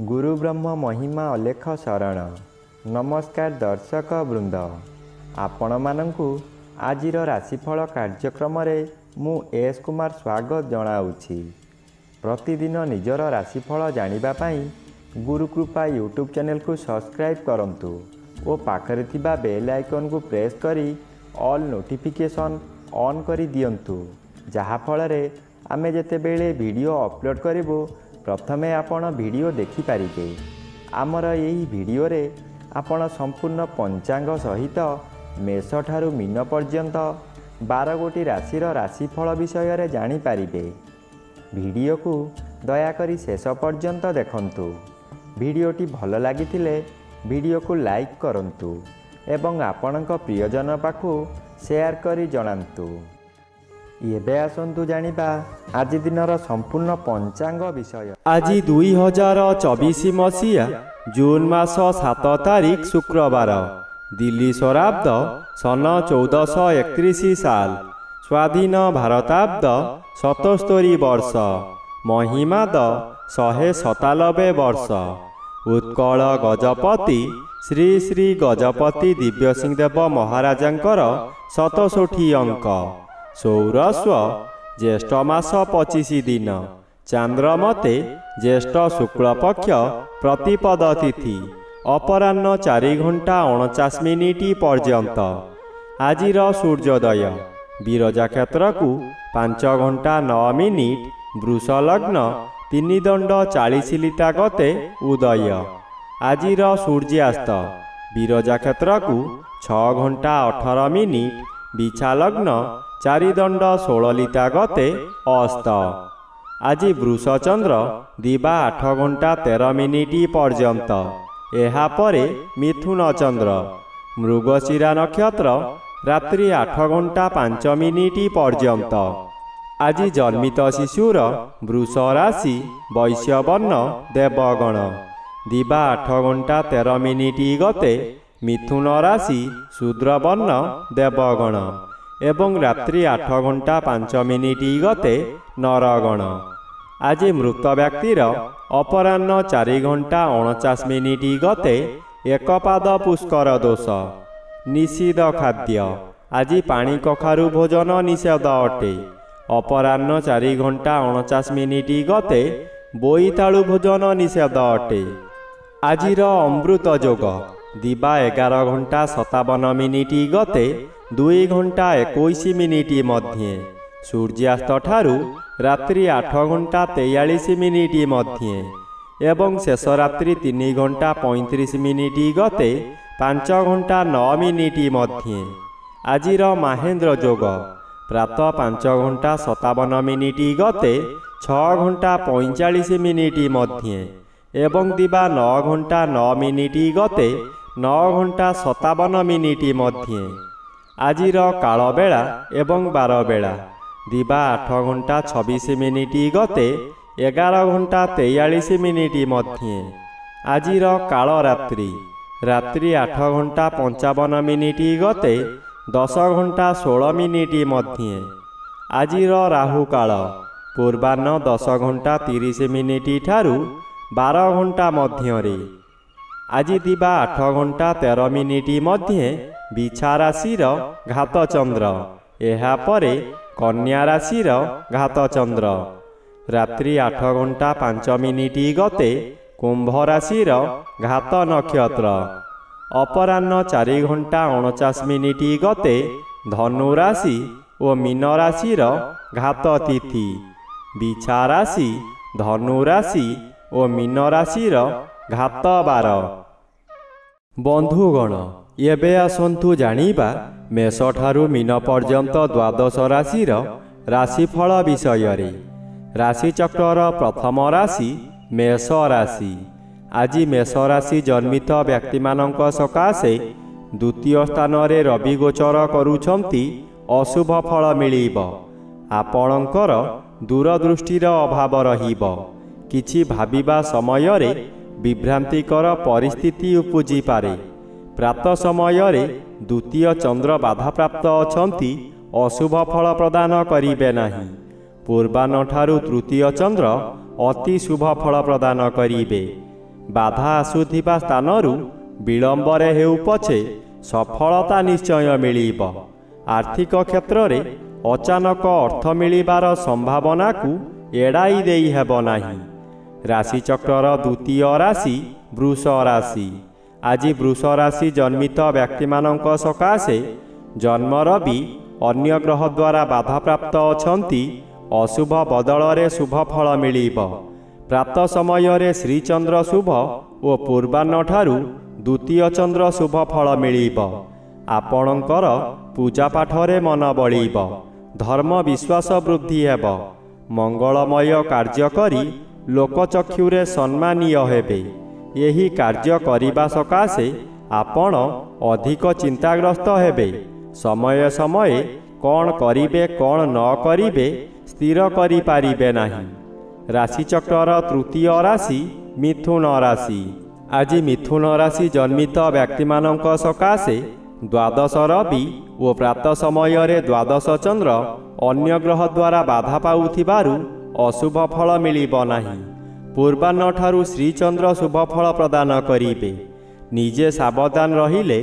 गुरु ब्रह्म महिमा अलेख शरण। नमस्कार दर्शक वृंद, आपण मानंकु आजिर राशिफल कार्यक्रम मु एस कुमार स्वागत जनाऊँगी। प्रतिदिन निजर राशिफल जानिबा पाई गुरुकृपा यूट्यूब चैनल को सब्सक्राइब करंतु और पाखरे थिबा बेल आइकन को प्रेस करी ऑल नोटिफिकेशन ऑन करी दियंतु, जहा फଳରେ आमे जेतेबेले वीडियो अपलोड करिवो प्रथमे आपण वीडियो देखि पारिबे। आमर यही वीडियो रे आपण संपूर्ण पंचांग सहित मेष ठारू मीन पर्यंत 12 गोटी राशिर राशिफल विषय रे जानि पारिबे। वीडियो को दया करी शेष पर्यंत देखंतु। वीडियोटी भल लागिथिले वीडियो को लाइक करंतु एवं आपणक प्रियजन पाखु शेयर करी जणांतु। एबे आसंतु जानिबा आज दिनर संपूर्ण पंचांग विषय। आज 2024 मसीहा जून मास 7 तारिख शुक्रवार, दिल्ली शराब्द सन 1431 साल, स्वाधीन भारताब्द 77 वर्ष, महिमाद 197 वर्ष। उत्कल गजपति श्री श्री गजपति दिव्यसिंहदेव महाराजांकर 67 अंक। सौरस्व ज्येष्ठ मास 25 दिन, चांद्रमते ज्येष्ठ शुक्ल पक्ष प्रतिपद तिथि, अपराह्न 4 घंटा 49 मिनिट पर्यंत। आजिर सूर्योदय विरजा क्षेत्र को 5 घंटा 9 मिनिट, वृष लग्न 3 दंड 40 लिटा गते उदय। आजिर सूर्यास्त विरजा क्षेत्र को 6 घंटा 18 मिनिट, बिछा लग्न 4 दंड 16 लिटा गते अस्त। आज वृष चंद्र दिबा 8 घंटा 13 मिनिट पर्यंत। एहा परे मिथुन चंद्र, मृगशिरा नक्षत्र रात्रि 8 घंटा 5 मिनिट पर्यंत। आज जन्मित शिशुर वृष राशि वैश्य वर्ण देवगण, दिबा 8 घंटा 13 मिनिट गते मिथुन राशि शूद्र वर्ण देवगण एवं रात्रि 8 घंटा 5 मिनिट गते नरगण। आज मृत व्यक्तिर अपराह्न 4 घंटा 49 मिनिट गते एकपाद पुष्कर दोष। निषिद्ध खाद्य आज पानी कखारु भोजन निषेध अटे। अपराह्न 4 घंटा 49 मिनिट गते बोईतालु भोजन निषेध अटे। आजिर अमृत योग दिबा 11 घंटा 57 मिनिट गते 2 घंटा 21 मिनिट मध्ये, सूर्यास्त ठारू रात्रि 8 घंटा 43 मिनिट मध्ये एवं शेष रात्रि 3 घंटा 35 मिनिट गते 5 घंटा 9 मिनिट मध्ये। आजिर महेंद्र योग प्रातः 5 घंटा 57 मिनिट गते 6 घंटा 45 मिनिट मध्ये एवं दिबा 9 घंटा 9 मिनिट गते 9 घंटा 57 मिनिट मध्ये। आजिर काल बेला एवं 12 बेला दिबा 8 घंटा 26 मिनिट गते 11 घंटा 43 मिनिट मध्ये। आजिर काल रात्रि रात्रि 8 घंटा 55 मिनिट गते 10 घंटा 16 मिनिट मध्ये। आजिर राहु काल पूर्वाह्न 10 घंटा 30 मिनिट ठारू 12 घंटा मध्यरे। आज दिबा 8 घंटा 13 मिनिट मध्ये बिछा राशिर घात चंद्र, एहा परे कन्या राशिर घात चंद्र। रात्रि 8 घंटा 5 मिनिट गते कुंभ राशिर घात नक्षत्र। अपराह्न 4 घंटा 49 मिनिट गते धनु राशि और मीन राशिर घात तिथि। बिछा राशि धनु राशि और मीन राशिर घात 12। बंधुगण, एबे आसंतु जानिबा मेष ठारू मीन पर्यंत द्वादश राशिर राशिफल विषय रे। राशि चक्र प्रथम राशि मेष राशि। आज मेष राशि जन्मित व्यक्ति मानक सकाशे द्वितीय स्थान रे रवि गोचर करूछंती अशुभ फल मिलिब। आपणकर दूरदृष्टिर अभाव रहिब। किछि भाबिबा समय रे विभ्रांतिकर परिस्थिति उपजी पारे। प्रातः समय रे द्वितीय चंद्र बाधा प्राप्त अछंती अशुभ फल प्रदान करिबे नाही। पूर्वाह्न ठारू तृतीय चंद्र अति शुभ फल प्रदान करिबे। ବାଧା ଆସୁଥିବା ସ୍ଥାନରୁ ବିଳମ୍ବରେ ହେଉ ପଛେ ସଫଳତା ନିଶ୍ଚୟ ମିଳିବ। ଆର୍ଥିକ କ୍ଷେତ୍ରରେ ଅଚାନକ ଅର୍ଥ ମିଳିବାର ସମ୍ଭାବନାକୁ ଏଡ଼ାଇ ଦେଇ ହେବ ନାହିଁ। ରାଶିଚକ୍ରର ଦ୍ୱିତୀୟ ରାଶି ବୃଷ ରାଶି। ଆଜି ବୃଷ ରାଶି ଜନ୍ମିତ ବ୍ୟକ୍ତିମାନଙ୍କ ସକାଶେ ଜନ୍ମର ବି ଅନ୍ୟ ଗ୍ରହ ଦ୍ୱାରା ବାଧାପ୍ରାପ୍ତ ଅଛନ୍ତି। ଅଶୁଭ ବଦଳରେ ଶୁଭ ଫଳ ମିଳିବ। ପ୍ରାତ ସମୟରେ ଶ୍ରୀଚନ୍ଦ୍ର ଶୁଭ ଓ ପୂର୍ବାହ୍ନଠାରୁ ଦ୍ୱିତୀୟ ଚନ୍ଦ୍ର ଶୁଭ ଫଳ ମିଳିବ। ଆପଣଙ୍କର ପୂଜାପାଠରେ ମନ ବଳିବ। ଧର୍ମ ବିଶ୍ୱାସ ବୃଦ୍ଧି ହେବ। ମଙ୍ଗଳମୟ କାର୍ଯ୍ୟ କରି ଲୋକଚକ୍ଷୁରେ ସମ୍ମାନୀୟ ହେବେ। ଏହି କାର୍ଯ୍ୟ କରିବା ସକାଶେ ଆପଣ ଅଧିକ ଚିନ୍ତାଗ୍ରସ୍ତ ହେବେ। ସମୟ ସମୟେ କ'ଣ କରିବେ କ'ଣ ନ କରିବେ ସ୍ଥିର କରିପାରିବେ ନାହିଁ। ରାଶିଚକ୍ରର ତୃତୀୟ ରାଶି ମିଥୁନ ରାଶି। ଆଜି ମିଥୁନ ରାଶି ଜନ୍ମିତ ବ୍ୟକ୍ତିମାନଙ୍କ ସକାଶେ ଦ୍ୱାଦଶ ରବି ଓ ପ୍ରାତ ସମୟରେ ଦ୍ୱାଦଶ ଚନ୍ଦ୍ର ଅନ୍ୟ ଗ୍ରହ ଦ୍ୱାରା ବାଧା ପାଉଥିବାରୁ ଅଶୁଭ ଫଳ ମିଳିବ ନାହିଁ। ପୂର୍ବାହ୍ନଠାରୁ ଶ୍ରୀଚନ୍ଦ୍ର ଶୁଭ ଫଳ ପ୍ରଦାନ କରିବେ। ନିଜେ ସାବଧାନ ରହିଲେ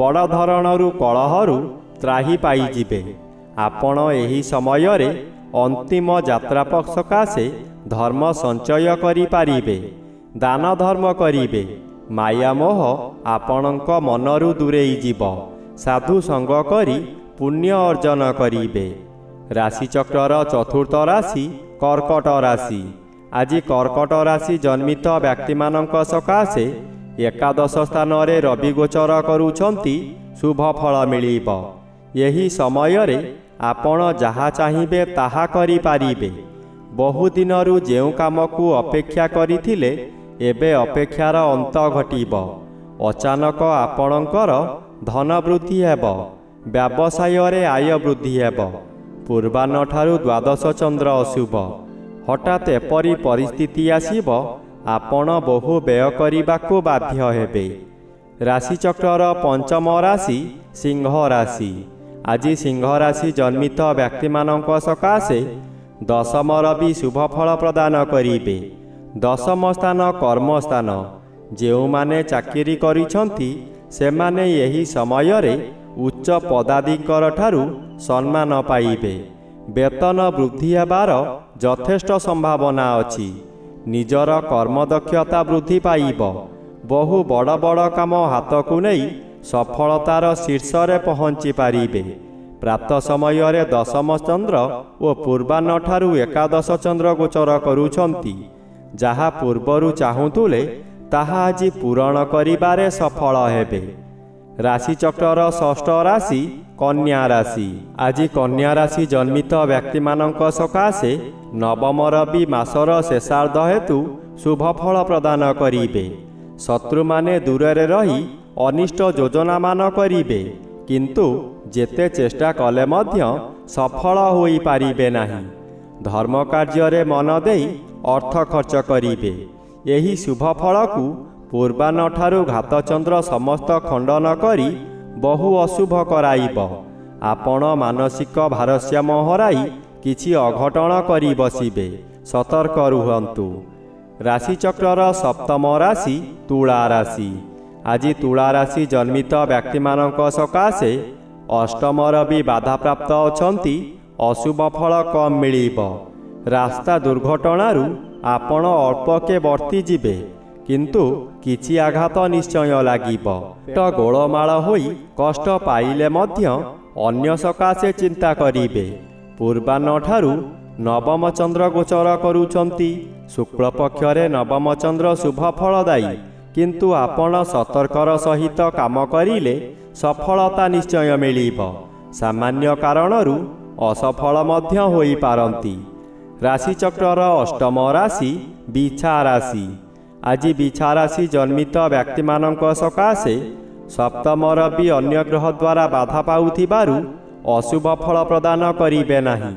ବଡ଼ ଧରଣରୁ କଳହରୁ ତ୍ରାହି ପାଇଯିବେ। ଆପଣ ଏହି ସମୟରେ ଅନ୍ତିମ ଯାତ୍ରା ସକାଶେ ଧର୍ମ ସଞ୍ଚୟ କରିପାରିବେ। ଦାନ ଧର୍ମ କରିବେ। ମାୟାମୋହ ଆପଣଙ୍କ ମନରୁ ଦୂରେଇ ଯିବ। ସାଧୁ ସଙ୍ଗ କରି ପୁଣ୍ୟ ଅର୍ଜନ କରିବେ। ରାଶିଚକ୍ରର ଚତୁର୍ଥ ରାଶି କର୍କଟ ରାଶି। ଆଜି କର୍କଟ ରାଶି ଜନ୍ମିତ ବ୍ୟକ୍ତିମାନଙ୍କ ସକାଶେ ଏକାଦଶ ସ୍ଥାନରେ ରବି ଗୋଚର କରୁଛନ୍ତି। ଶୁଭ ଫଳ ମିଳିବ। ଏହି ସମୟରେ ଆପଣ ଯାହା ଚାହିଁବେ ତାହା କରିପାରିବେ। ବହୁଦିନରୁ ଯେଉଁ କାମକୁ ଅପେକ୍ଷା କରିଥିଲେ ଏବେ ଅପେକ୍ଷାର ଅନ୍ତ ଘଟିବ। ଅଚାନକ ଆପଣଙ୍କର ଧନ ବୃଦ୍ଧି ହେବ। ବ୍ୟବସାୟରେ ଆୟ ବୃଦ୍ଧି ହେବ। ପୂର୍ବାହ୍ନଠାରୁ ଦ୍ୱାଦଶ ଚନ୍ଦ୍ର ଅଶୁଭ। ହଠାତ୍ ଏପରି ପରିସ୍ଥିତି ଆସିବ ଆପଣ ବହୁ ବ୍ୟୟ କରିବାକୁ ବାଧ୍ୟ ହେବେ। ରାଶିଚକ୍ରର ପଞ୍ଚମ ରାଶି ସିଂହ ରାଶି। ଆଜି ସିଂହ ରାଶି ଜନ୍ମିତ ବ୍ୟକ୍ତିମାନଙ୍କ ସକାଶେ ଦଶମ ରବି ଶୁଭ ଫଳ ପ୍ରଦାନ କରିବେ। ଦଶମ ସ୍ଥାନ କର୍ମସ୍ଥାନ। ଯେଉଁମାନେ ଚାକିରି କରିଛନ୍ତି ସେମାନେ ଏହି ସମୟରେ ଉଚ୍ଚ ପଦାଧିକାରୀଙ୍କ ଠାରୁ ସମ୍ମାନ ପାଇବେ। ବେତନ ବୃଦ୍ଧି ହେବାର ଯଥେଷ୍ଟ ସମ୍ଭାବନା ଅଛି। ନିଜର କର୍ମଦକ୍ଷତା ବୃଦ୍ଧି ପାଇବ। ବହୁ ବଡ଼ ବଡ଼ କାମ ହାତକୁ ନେଇ ସଫଳତାର ଶୀର୍ଷରେ ପହଞ୍ଚି ପାରିବେ। ପ୍ରାତ ସମୟରେ ଦଶମ ଚନ୍ଦ୍ର ଓ ପୂର୍ବାହ୍ନଠାରୁ ଏକାଦଶ ଚନ୍ଦ୍ର ଗୋଚର କରୁଛନ୍ତି। ଯାହା ପୂର୍ବରୁ ଚାହୁଁଥିଲେ ତାହା ଆଜି ପୂରଣ କରିବାରେ ସଫଳ ହେବେ। ରାଶିଚକ୍ରର ଷଷ୍ଠ ରାଶି କନ୍ୟା ରାଶି। ଆଜି କନ୍ୟା ରାଶି ଜନ୍ମିତ ବ୍ୟକ୍ତିମାନଙ୍କ ସକାଶେ ନବମ ରବି ମାସର ଶେଷାର୍ଦ୍ଧ ହେତୁ ଶୁଭ ଫଳ ପ୍ରଦାନ କରିବେ। ଶତ୍ରୁମାନେ ଦୂରରେ ରହି ଅନିଷ୍ଟ ଯୋଜନାମାନ କରିବେ। କିନ୍ତୁ ଯେତେ ଚେଷ୍ଟା କଲେ ମଧ୍ୟ ସଫଳ ହୋଇପାରିବେ ନାହିଁ। ଧର୍ମ କାର୍ଯ୍ୟରେ ମନ ଦେଇ ଅର୍ଥ ଖର୍ଚ୍ଚ କରିବେ। ଏହି ଶୁଭ ଫଳକୁ ପୂର୍ବାହ୍ନଠାରୁ ଘାତଚନ୍ଦ୍ର ସମସ୍ତ ଖଣ୍ଡନ କରି ବହୁ ଅଶୁଭ କରାଇବ। ଆପଣ ମାନସିକ ଭାରସାମ୍ୟ ହରାଇ କିଛି ଅଘଟଣ କରି ବସିବେ। ସତର୍କ ରୁହନ୍ତୁ। ରାଶିଚକ୍ରର ସପ୍ତମ ରାଶି ତୁଳା ରାଶି। ଆଜି ତୁଳା ରାଶି ଜନ୍ମିତ ବ୍ୟକ୍ତିମାନଙ୍କ ସକାଶେ ଅଷ୍ଟମ ରବି ବାଧାପ୍ରାପ୍ତ ଅଛନ୍ତି। ଅଶୁଭ ଫଳ କମ୍ ମିଳିବ। ରାସ୍ତା ଦୁର୍ଘଟଣାରୁ ଆପଣ ଅଳ୍ପକେ ବର୍ତ୍ତିଯିବେ। କିନ୍ତୁ କିଛି ଆଘାତ ନିଶ୍ଚୟ ଲାଗିବ। ପେଟ ଗୋଳମାଳ ହୋଇ କଷ୍ଟ ପାଇଲେ ମଧ୍ୟ ଅନ୍ୟ ସକାଶେ ଚିନ୍ତା କରିବେ। ପୂର୍ବାହ୍ନଠାରୁ ନବମ ଚନ୍ଦ୍ର ଗୋଚର କରୁଛନ୍ତି। ଶୁକ୍ଳପକ୍ଷରେ ନବମ ଚନ୍ଦ୍ର ଶୁଭ ଫଳଦାୟୀ। କିନ୍ତୁ ଆପଣ ସତର୍କର ସହିତ କାମ କରିଲେ ସଫଳତା ନିଶ୍ଚୟ ମିଳିବ। ସାମାନ୍ୟ କାରଣରୁ ଅସଫଳ ମଧ୍ୟ ହୋଇପାରନ୍ତି। ରାଶିଚକ୍ରର ଅଷ୍ଟମ ରାଶି ବିଛା ରାଶି। ଆଜି ବିଛା ରାଶି ଜନ୍ମିତ ବ୍ୟକ୍ତିମାନଙ୍କ ସକାଶେ ସପ୍ତମ ରବି ଅନ୍ୟ ଗ୍ରହ ଦ୍ୱାରା ବାଧା ପାଉଥିବାରୁ ଅଶୁଭ ଫଳ ପ୍ରଦାନ କରିବେ ନାହିଁ।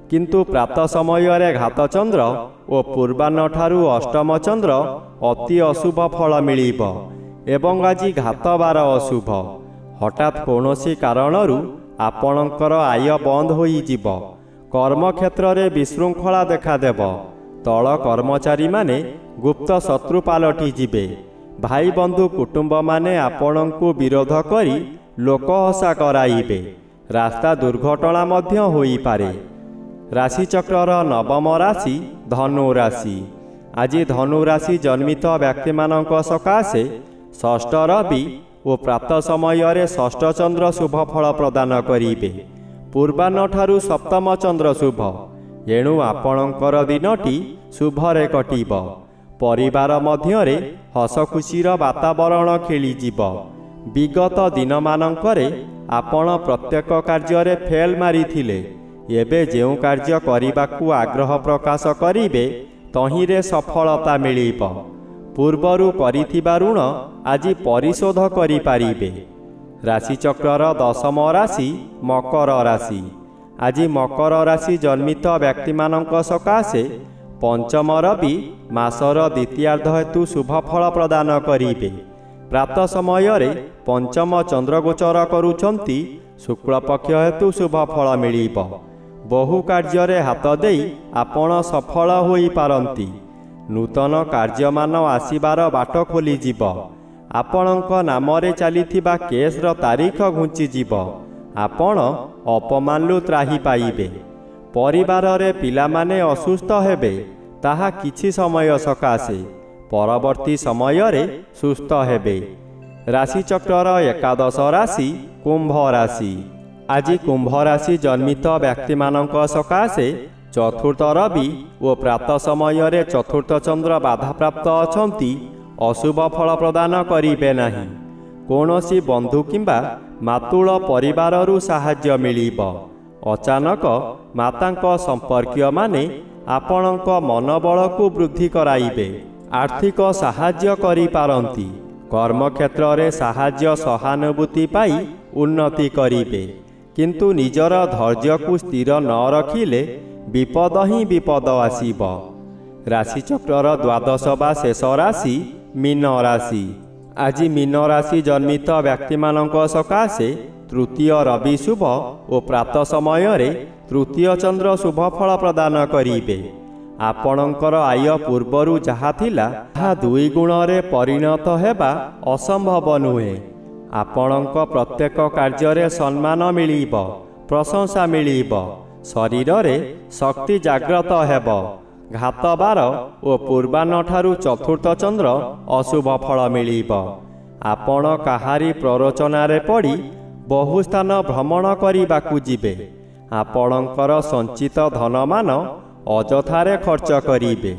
କିନ୍ତୁ ପ୍ରାତ ସମୟରେ ଘାତଚନ୍ଦ୍ର ଓ ପୂର୍ବାହ୍ନଠାରୁ ଅଷ୍ଟମ ଚନ୍ଦ୍ର ଅତି ଅଶୁଭ ଫଳ ମିଳିବ। ଏବଂ ଆଜି ଘାତବାର ଅଶୁଭ। ହଠାତ୍ କୌଣସି କାରଣରୁ ଆପଣଙ୍କର ଆୟ ବନ୍ଦ ହୋଇଯିବ। କର୍ମକ୍ଷେତ୍ରରେ ବିଶୃଙ୍ଖଳା ଦେଖାଦେବ। ତଳ କର୍ମଚାରୀମାନେ ଗୁପ୍ତ ଶତ୍ରୁ ପାଲଟିଯିବେ। ଭାଇ ବନ୍ଧୁ କୁଟୁମ୍ବମାନେ ଆପଣଙ୍କୁ ବିରୋଧ କରି ଲୋକହସା କରାଇବେ। ରାସ୍ତା ଦୁର୍ଘଟଣା ମଧ୍ୟ ହୋଇପାରେ। ରାଶିଚକ୍ରର ନବମ ରାଶି ଧନୁ ରାଶି। ଆଜି ଧନୁ ରାଶି ଜନ୍ମିତ ବ୍ୟକ୍ତିମାନଙ୍କ ସକାଶେ ଷଷ୍ଠ ରବି ଓ ପ୍ରାତଃ ସମୟରେ ଷଷ୍ଠ ଚନ୍ଦ୍ର ଶୁଭ ଫଳ ପ୍ରଦାନ କରିବେ। ପୂର୍ବାହ୍ନଠାରୁ ସପ୍ତମ ଚନ୍ଦ୍ର ଶୁଭ, ଏଣୁ ଆପଣଙ୍କର ଦିନଟି ଶୁଭରେ କଟିବ। ପରିବାର ମଧ୍ୟରେ ହସ ଖୁସିର ବାତାବରଣ ଖେଳିଯିବ। ବିଗତ ଦିନମାନଙ୍କରେ ଆପଣ ପ୍ରତ୍ୟେକ କାର୍ଯ୍ୟରେ ଫେଲ୍ ମାରିଥିଲେ। ଏବେ ଯେଉଁ କାର୍ଯ୍ୟ କରିବାକୁ ଆଗ୍ରହ ପ୍ରକାଶ କରିବେ ତହିଁରେ ସଫଳତା ମିଳିବ। ପୂର୍ବରୁ କରିଥିବା ଋଣ ଆଜି ପରିଶୋଧ କରିପାରିବେ। ରାଶିଚକ୍ରର ଦଶମ ରାଶି ମକର ରାଶି। ଆଜି ମକର ରାଶି ଜନ୍ମିତ ବ୍ୟକ୍ତିମାନଙ୍କ ସକାଶେ ପଞ୍ଚମ ରବି ମାସର ଦ୍ୱିତୀୟାର୍ଦ୍ଧ ହେତୁ ଶୁଭ ଫଳ ପ୍ରଦାନ କରିବେ। ପ୍ରାତଃ ସମୟରେ ପଞ୍ଚମ ଚନ୍ଦ୍ରଗୋଚର କରୁଛନ୍ତି। ଶୁକ୍ଳପକ୍ଷ ହେତୁ ଶୁଭ ଫଳ ମିଳିବ। ବହୁ କାର୍ଯ୍ୟରେ ହାତ ଦେଇ ଆପଣ ସଫଳ ହୋଇପାରନ୍ତି। ନୂତନ କାର୍ଯ୍ୟମାନ ଆସିବାର ବାଟ ଖୋଲିଯିବ। ଆପଣଙ୍କ ନାମରେ ଚାଲିଥିବା କେସ୍ର ତାରିଖ ଘୁଞ୍ଚିଯିବ। ଆପଣ ଅପମାନରୁ ତ୍ରାହି ପାଇବେ। ପରିବାରରେ ପିଲାମାନେ ଅସୁସ୍ଥ ହେବେ, ତାହା କିଛି ସମୟ ସକାଶେ, ପରବର୍ତ୍ତୀ ସମୟରେ ସୁସ୍ଥ ହେବେ। ରାଶିଚକ୍ରର ଏକାଦଶ ରାଶି କୁମ୍ଭ ରାଶି। ଆଜି କୁମ୍ଭ ରାଶି ଜନ୍ମିତ ବ୍ୟକ୍ତିମାନଙ୍କ ସକାଶେ ଚତୁର୍ଥ ରବି ଓ ପ୍ରାତଃ ସମୟରେ ଚତୁର୍ଥ ଚନ୍ଦ୍ର ବାଧାପ୍ରାପ୍ତ ଅଛନ୍ତି। ଅଶୁଭ ଫଳ ପ୍ରଦାନ କରିବେ ନାହିଁ। କୌଣସି ବନ୍ଧୁ କିମ୍ବା ମାତୁଳ ପରିବାରରୁ ସାହାଯ୍ୟ ମିଳିବ। ଅଚାନକ ମାତାଙ୍କ ସମ୍ପର୍କୀୟମାନେ ଆପଣଙ୍କ ମନୋବଳକୁ ବୃଦ୍ଧି କରାଇବେ। ଆର୍ଥିକ ସାହାଯ୍ୟ କରିପାରନ୍ତି। କର୍ମକ୍ଷେତ୍ରରେ ସାହାଯ୍ୟ ସହାନୁଭୂତି ପାଇ ଉନ୍ନତି କରିବେ। କିନ୍ତୁ ନିଜର ଧୈର୍ଯ୍ୟକୁ ସ୍ଥିର ନ ରଖିଲେ ବିପଦ ହିଁ ବିପଦ ଆସିବ। ରାଶିଚକ୍ରର ଦ୍ୱାଦଶ ବା ଶେଷ ରାଶି ମୀନ ରାଶି। ଆଜି ମୀନ ରାଶି ଜନ୍ମିତ ବ୍ୟକ୍ତିମାନଙ୍କ ସକାଶେ ତୃତୀୟ ରବି ଶୁଭ ଓ ପ୍ରାତଃ ସମୟରେ ତୃତୀୟ ଚନ୍ଦ୍ର ଶୁଭ ଫଳ ପ୍ରଦାନ କରିବେ। ଆପଣଙ୍କର ଆୟ ପୂର୍ବରୁ ଯାହା ଥିଲା ତାହା 2 ଗୁଣରେ ପରିଣତ ହେବା ଅସମ୍ଭବ ନୁହେଁ। ଆପଣଙ୍କ ପ୍ରତ୍ୟେକ କାର୍ଯ୍ୟରେ ସମ୍ମାନ ମିଳିବ, ପ୍ରଶଂସା ମିଳିବ। ଶରୀରରେ ଶକ୍ତି ଜାଗ୍ରତ ହେବ। ଘାତବାର ଓ ପୂର୍ବାହ୍ନଠାରୁ ଚତୁର୍ଥ ଚନ୍ଦ୍ର ଅଶୁଭ ଫଳ ମିଳିବ। ଆପଣ କାହାରି ପ୍ରରୋଚନାରେ ପଡ଼ି ବହୁ ସ୍ଥାନ ଭ୍ରମଣ କରିବାକୁ ଯିବେ। ଆପଣଙ୍କର ସଞ୍ଚିତ ଧନମାନ ଅଯଥାରେ ଖର୍ଚ୍ଚ କରିବେ।